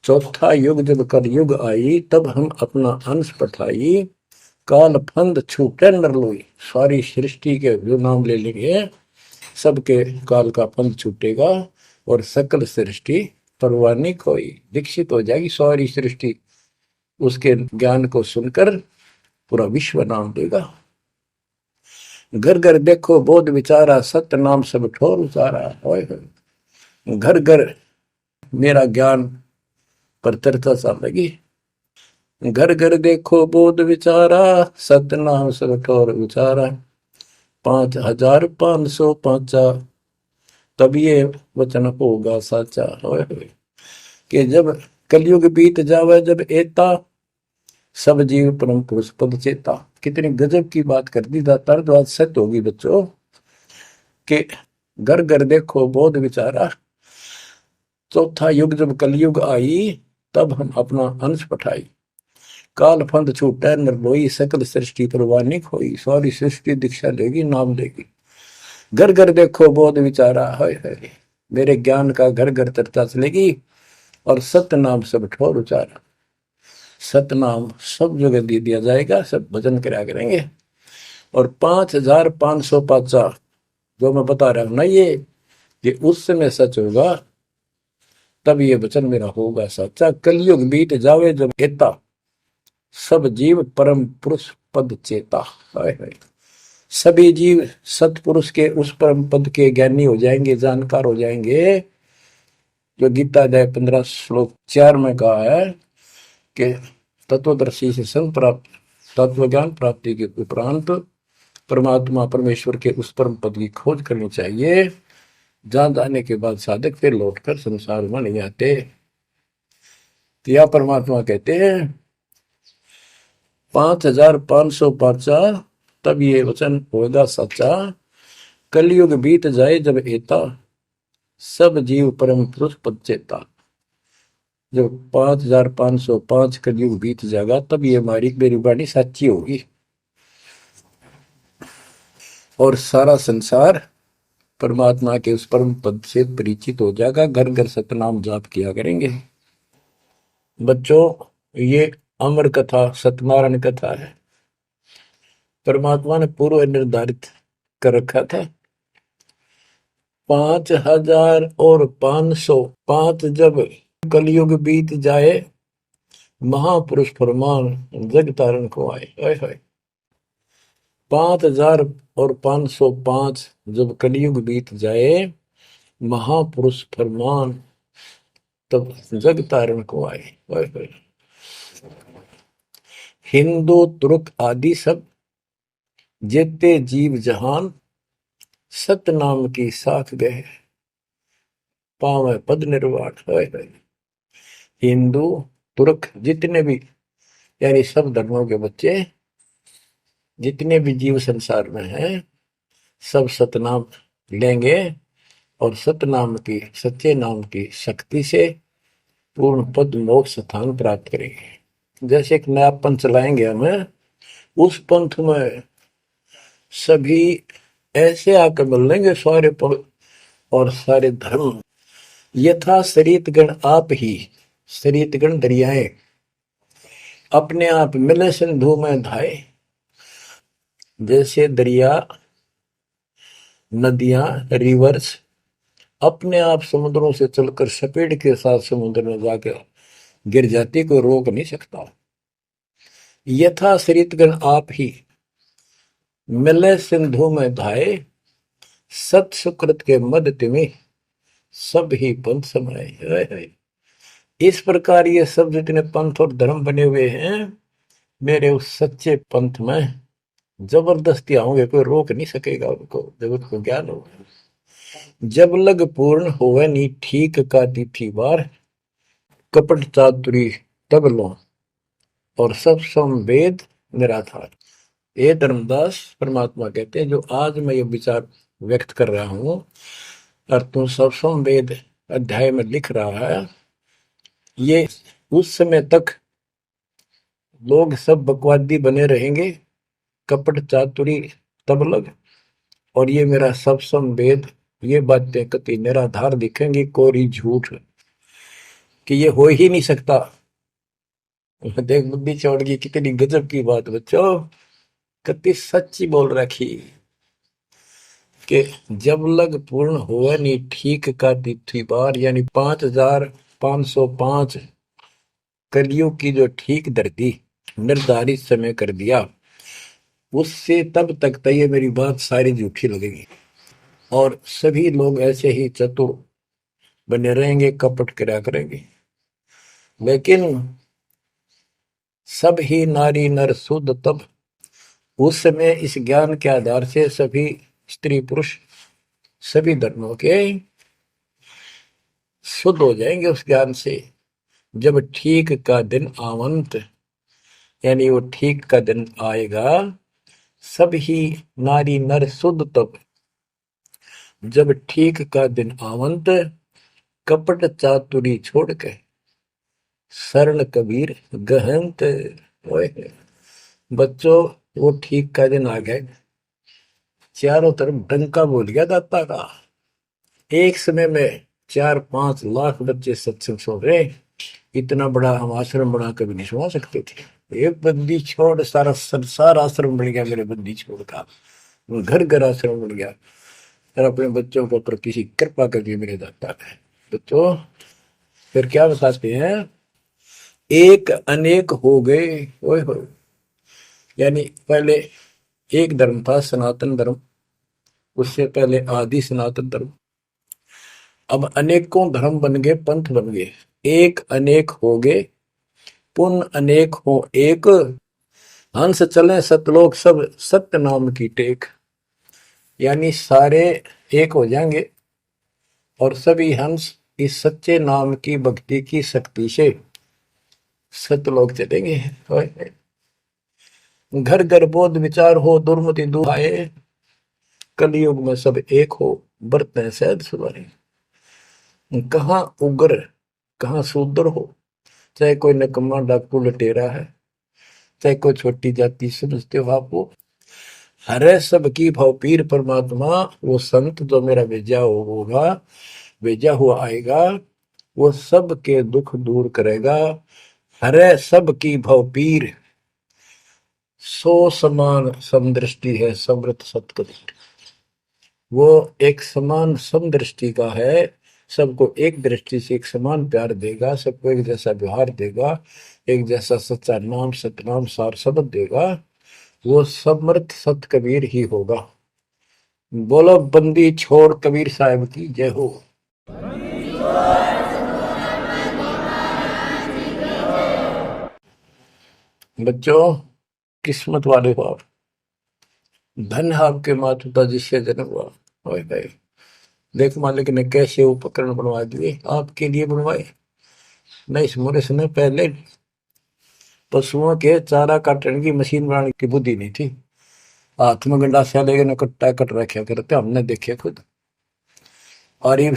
चौथा युग जब कलयुग आई, तब हम अपना अंश पठाई। काल फंद छूटे नरलोई, सारी सृष्टि के जो नाम ले लेंगे सबके काल का फंद छूटेगा और सकल सृष्टि परवाह नहीं कोई, दीक्षित हो जाएगी सारी सृष्टि उसके ज्ञान को सुनकर, पूरा विश्व नाम देगा। घर घर देखो बोध विचारा, सत्य नाम सब ठोर उचारा। होय होय, घर घर मेरा ज्ञान पर चर्चा चलेगी। घर घर देखो बोध विचारा, सत्य नाम सब ठोर उचारा। 5505 तब ये वचन होगा साचा। होय होय, कि जब कलयुग बीत जावे, जब एता सब जीव परम पुरुष पद चेता। कितनी गजब की बात कर दी दातार, जो आज सत्य होगी बच्चों, कि घर घर देखो बोध विचारा। चौथा युग जब कलयुग आई, तब हम अपना अंश पठाई। काल फंद छूटे निर्लोई, सकल सृष्टि परवाह नहीं खोई। सारी सृष्टि दीक्षा लेगी, नाम लेगी। घर घर देखो बोध विचारा। है मेरे ज्ञान का घर घर चर्चा चलेगी, और सत्य नाम सब ठोर उचारा। सतनाम सब जगह दे दिया जाएगा, सब भजन करा करेंगे। और 5505 जो मैं बता रहा हूं ना, ये उस समय सच होगा, तब ये वचन मेरा होगा सच्चा। कलयुग बीत जावे जब एता, सब जीव परम पुरुष पद चेता। हाय हाय, सभी जीव सतपुरुष के उस परम पद के ज्ञानी हो जाएंगे, जानकार हो जाएंगे। जो गीता अध्याय 15 श्लोक 4 में कहा है कि तत्वदर्शी से संग प्राप्त, तत्व ज्ञान प्राप्ति के उपरांत परमात्मा परमेश्वर के उस परम पद की खोज करनी चाहिए, जहां जाने के बाद साधक फिर लौटकर संसार में नहीं आते। तो यह परमात्मा कहते हैं 5505 तब ये वचन होगा सच्चा। कलयुग बीत जाए जब एता, सब जीव परम पुरुष पद चेता। जब 5505 कलयुग बीत जाएगा, तब ये हमारी मेरी वाणी सच्ची होगी, और सारा संसार परमात्मा के उस परम पद से परिचित हो जाएगा। घर घर सतनाम जाप किया करेंगे। बच्चों, ये अमर कथा सत्यनारायण कथा है। परमात्मा ने पूर्व निर्धारित कर रखा था 5505 जब कलयुग बीत जाए, महापुरुष फरमान जग तारण को आए। 5505 जब कलयुग बीत जाए, महापुरुष फरमान तब जग तारण को आए। हिंदू तुर्क आदि सब जेते जीव जहान, सतनाम की साथ गए, पावे पद निर्वाण। हिंदू तुर्क जितने भी, यानी सब धर्मों के बच्चे, जितने भी जीव संसार में हैं, सब सतनाम लेंगे, और सतनाम की, सच्चे नाम की शक्ति से पूर्ण पद मोक्ष स्थान प्राप्त करेंगे। जैसे एक नया पंथ चलाएंगे हमें, उस पंथ में सभी ऐसे आकर मिल लेंगे, सारे पद और सारे धर्म। यथा शरीत गण आप ही, शरीत गण दरियाएं अपने आप मिले सिंधु में धाए। जैसे दरिया, नदियां, रिवर्स अपने आप समुद्रों से चलकर सपेट के साथ समुद्र में जाकर गिर जाती, कोई रोक नहीं सकता। यथा शरीतगण आप ही मिले सिंधु में धाए, सत सुकृत के मद तिमि सब ही पंथ समाये। इस प्रकार ये सब जितने पंथ और धर्म बने हुए हैं, मेरे उस सच्चे पंथ में जबरदस्ती आऊंगे, कोई रोक नहीं सकेगा उनको, जब उनको ज्ञान होगा। जब लग पूर्ण होवे नी ठीक का तिथि बार, कपट चातुरी तब लो और सब संवेद निराधार। ये धर्मदास परमात्मा कहते हैं, जो आज मैं ये विचार व्यक्त कर रहा हूं और तुम सब संवेद अध्याय में लिख रहा है, ये उस समय तक लोग सब बकवादी बने रहेंगे, कपट चातुरी तब लग, और ये मेरा सब संवेद, ये बातें कति निराधार दिखेंगी, कोरी झूठ, कि ये हो ही नहीं सकता। देख बुद्धि चौड़गी, कितनी गजब की बात बच्चों, कति सच्ची बोल रखी, कि जब लग पूर्ण हुआ नहीं ठीक का तिथि बार, यानी 5000 505 कलियुग की जो ठीक धरती निर्धारित समय कर दिया, उससे तब तक तो ये मेरी बात सारी झूठी लगेगी और सभी लोग ऐसे ही चतुर बने रहेंगे, कपट करा करेंगे। लेकिन सब ही नारी नर शुद्ध तब, उस समय इस ज्ञान के आधार से सभी स्त्री पुरुष सभी धर्मों के शुद्ध हो जाएंगे उस ज्ञान से। जब ठीक का दिन आवंत, यानी वो ठीक का दिन आएगा, सब ही नारी नर शुद्ध तब, जब ठीक का दिन आवंत, कपट चातुरी छोड़ के सरल कबीर गहंत। ओए बच्चों, वो ठीक का दिन आ गए, चारों तरफ डंका बोल गया दाता का। एक समय में 4-5 लाख बच्चे सत्संग सुन रहे। इतना बड़ा हम आश्रम बना कभी नहीं सुना सकते थे। एक बंदी छोड़ सारा संसार आश्रम बन गया मेरे बंदी छोड़ का, घर घर आश्रम बन गया। और अपने बच्चों के ऊपर किसी कृपा कर दी मेरे दाता ने। बच्चों फिर क्या बताते हैं, एक अनेक हो गए। ओए हो, यानी पहले एक धर्म था सनातन धर्म, उससे पहले आदि सनातन धर्म, अब अनेकों धर्म बन गए, पंथ बन गए। एक अनेक हो गए, पुन अनेक हो एक, हंस चले सतलोक सब सत्य नाम की टेक। यानी सारे एक हो जाएंगे और सभी हंस इस सच्चे नाम की भक्ति की शक्ति से सतलोक चलेंगे। घर घर बोध विचार हो, दुर्मति दूर आए, कलयुग में सब एक हो, बरतें सहज सुधारे। कहाँ उग्र कहाँ शूद्र हो, चाहे कोई नकम्मा डाकू लटेरा है, चाहे कोई छोटी जाति समझते हो आप, वो हरे सबकी भाव पीर परमात्मा। वो संत जो मेरा भेजा होगा, भेजा हुआ आएगा, वो सबके दुख दूर करेगा। हरे सबकी भाव पीर, सो समान समदृष्टि है समृत सतकबीर। वो एक समान समदृष्टि का है, सबको एक दृष्टि से एक समान प्यार देगा, सबको एक जैसा व्यवहार देगा, एक जैसा सच्चा नाम सतनाम सार शब्द देगा। वो समर्थ सत कबीर ही होगा। बोलो बंदी छोड़ कबीर साहब की जय हो। बच्चों, किस्मत वाले हो आप, धन आपके माता पिता जिससे जन्म हुआ। ओए भाई देख, मालिक ने कैसे उपकरण बनवा दिए आपके लिए, बनवाए नहीं। इस मुरस ने पहले पशुओं के चारा काटने की मशीन बनाने की बुद्धि नहीं थी। हाथ में गंडासा लेके कट्टा कट रखे करते, हमने देखे खुद। और ये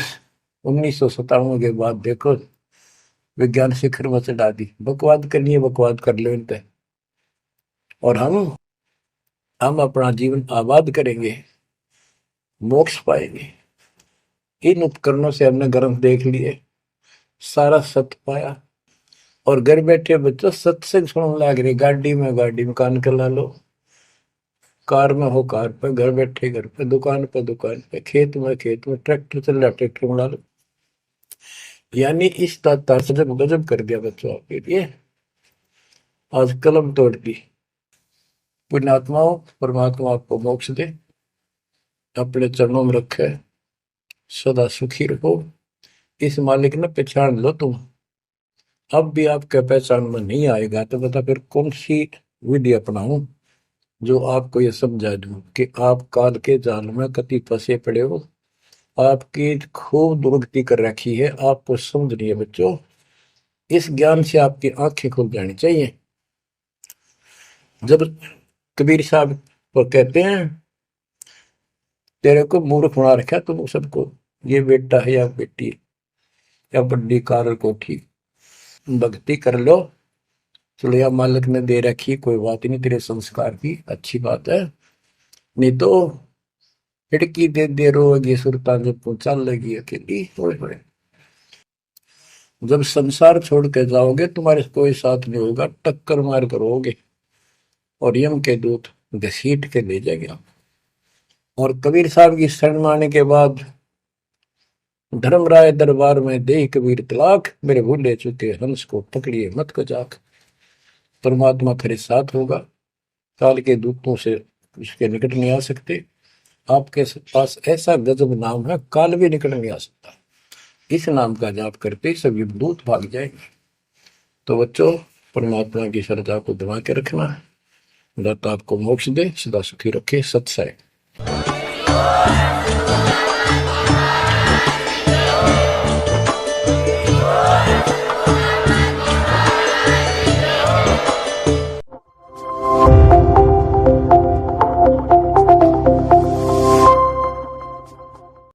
1957 के बाद देखो विज्ञान शिखर में चढ़ा दी। बकवाद करनी है, बकवाद कर लो इन पे, और हम अपना जीवन आबाद करेंगे, मोक्ष पाएंगे। इन उपकरणों से हमने ग्रंथ देख लिए, सारा सत्य पाया, और घर बैठे बच्चों सत्संग सुनने लग रही। गाड़ी में कान कर ला लो, कार में हो कार पे, घर बैठे घर पे, दुकान पे, खेत में ट्रैक्टर चल रहा ट्रैक्टर में लो। यानी इस तार से जब गजब कर दिया बच्चों आपके लिए, आज कलम तोड़ दी। पुण्यात्माओं, परमात्मा आपको मोक्ष दे, अपने चरणों में रखे, सदा सुखी रहो। इस मालिक ने पहचान लो तुम। अब भी आपके पहचान में नहीं आएगा तो बता फिर कौन सी विधि अपनाऊं जो आपको ये समझा दूं कि आप काल के जाल में कति फंसे पड़े हो। आपकी खूब दुर्गति कर रखी है, आपको समझ नहीं है बच्चों। इस ज्ञान से आपकी आंखें खुल जानी चाहिए। जब कबीर साहब को कहते हैं तेरे को मूर्ख बना रखा तुम सबको, ये बेटा है या बेटी है या बड्डी कार कोठी, भक्ति कर लो, चलो या मालिक ने दे रखी, कोई बात नहीं, तेरे संस्कार की अच्छी बात है। नहीं तो खिड़की दे रोगी सुरता जब पहुंचा लगी अकेली। होए जब संसार छोड़ के जाओगे तुम्हारे कोई साथ नहीं होगा, टक्कर मार करोगे और यम के दूत घसीट के ले जाएंगे। और कबीर साहब की शरण मारने के बाद धर्मराय दरबार में दे कबीर तलाक, मेरे भूले चुके हंस को पकड़िए मत कजाक। परमात्मा तेरे साथ होगा, काल के दूतों से उसके निकट नहीं आ सकते। आपके पास ऐसा गजब नाम है, काल भी निकट नहीं आ सकता। इस नाम का जाप करते सभी दूत भाग जाएंगे। तो बच्चों, परमात्मा की श्रद्धा को दबा के रखना है। दाता आपको मोक्ष दे, सदा सुखी रखे। सत्सय।